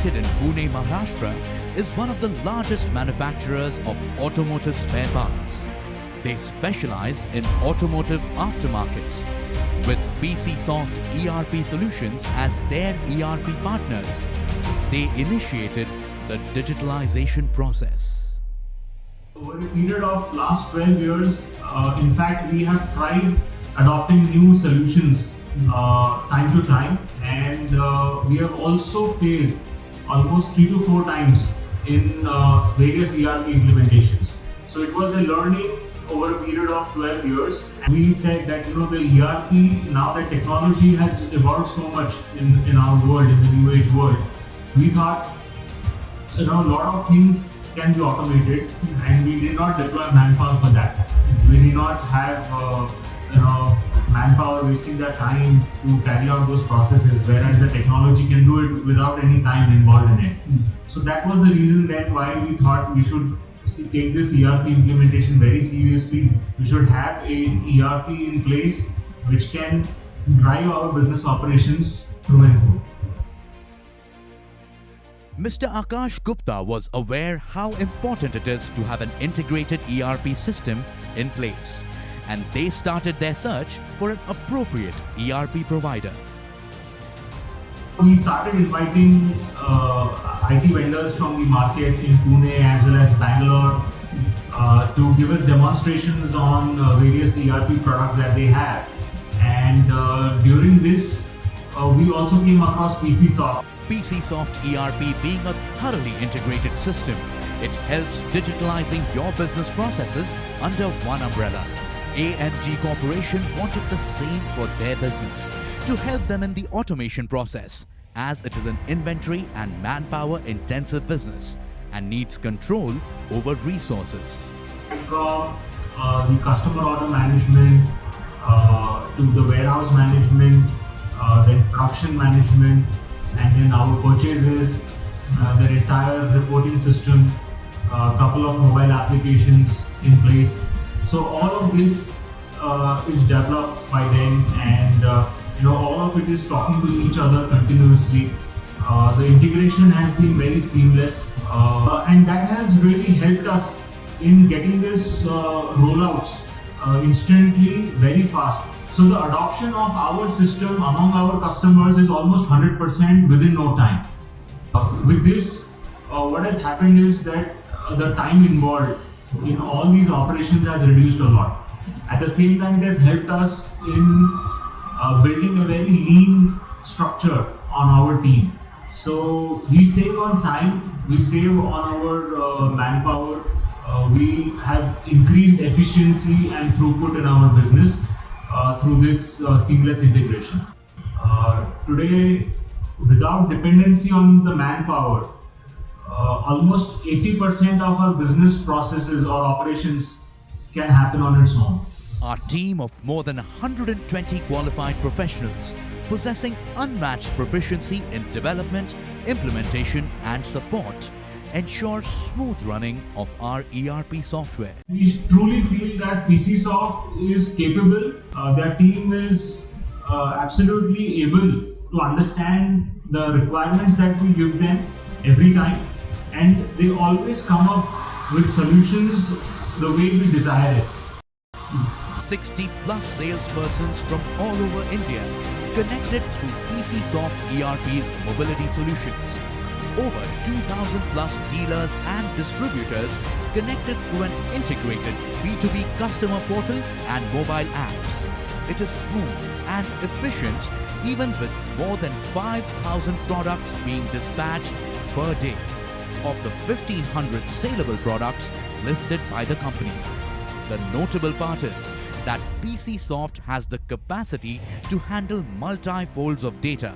located in Pune, Maharashtra, is one of the largest manufacturers of automotive spare parts. They specialize in automotive aftermarket. With PCSOFT ERP Solutions as their ERP partners, they initiated the digitalization process. Over a period of last 12 years, in fact, we have tried adopting new solutions time to time, and we have also failed almost 3 to 4 times in various ERP implementations. So it was a learning over a period of 12 years. And we said that the ERP, now that technology has evolved so much in our world, in the new age world, we thought a lot of things can be automated, and we did not deploy manpower for that. We did not have manpower wasting their time to carry out those processes, whereas the technology can do it without any time involved in it. So that was the reason then why we thought we should take this ERP implementation very seriously. We should have an ERP in place which can drive our business operations through and through. Mr. Akash Gupta was aware how important it is to have an integrated ERP system in place, and they started their search for an appropriate ERP provider. We started inviting IT vendors from the market in Pune as well as Bangalore to give us demonstrations on various ERP products that they have. And during this, we also came across PCSOFT. PCSOFT ERP being a thoroughly integrated system, it helps digitalizing your business processes under one umbrella. AMG Corporation wanted the same for their business, to help them in the automation process, as it is an inventory and manpower intensive business and needs control over resources. From the customer order management to the warehouse management, then production management, and then our purchases, the entire reporting system, a couple of mobile applications in place. So all of this is developed by them, and all of it is talking to each other continuously. The integration has been very seamless, and that has really helped us in getting this rollouts instantly, very fast. So the adoption of our system among our customers is almost 100% within no time. With this, what has happened is that the time involved in all these operations has reduced a lot. At the same time, it has helped us in building a very lean structure on our team. So we save on time, we save on our manpower, we have increased efficiency and throughput in our business through this seamless integration. Today, without dependency on the manpower, almost 80% of our business processes or operations can happen on its own. Our team of more than 120 qualified professionals possessing unmatched proficiency in development, implementation and support ensures smooth running of our ERP software. We truly feel that PCSOFT is capable. Their team is absolutely able to understand the requirements that we give them every time, and they always come up with solutions the way we desire it. 60 plus salespersons from all over India connected through PCSOFT ERP's mobility solutions. Over 2,000 plus dealers and distributors connected through an integrated B2B customer portal and mobile apps. It is smooth and efficient, even with more than 5,000 products being dispatched per day of the 1,500 saleable products listed by the company. The notable part is that PCSOFT has the capacity to handle multi-folds of data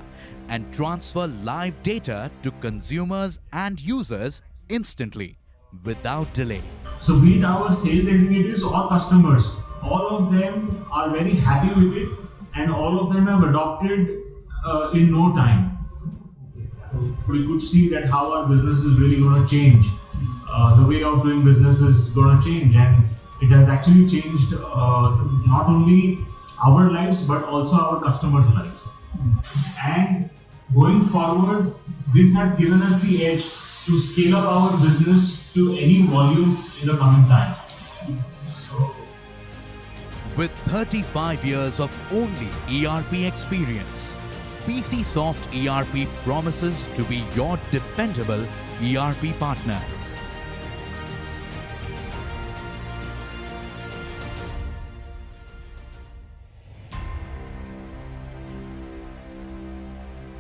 and transfer live data to consumers and users instantly, without delay. So be it our sales executives or customers, all of them are very happy with it, and all of them have adopted in no time. So we could see that how our business is really going to change. The way of doing business is going to change, and it has actually changed not only our lives but also our customers' lives. And Going forward, this has given us the edge to scale up our business to any volume in the coming time. So, With 35 years of only ERP experience, PCSOFT ERP promises to be your dependable ERP partner.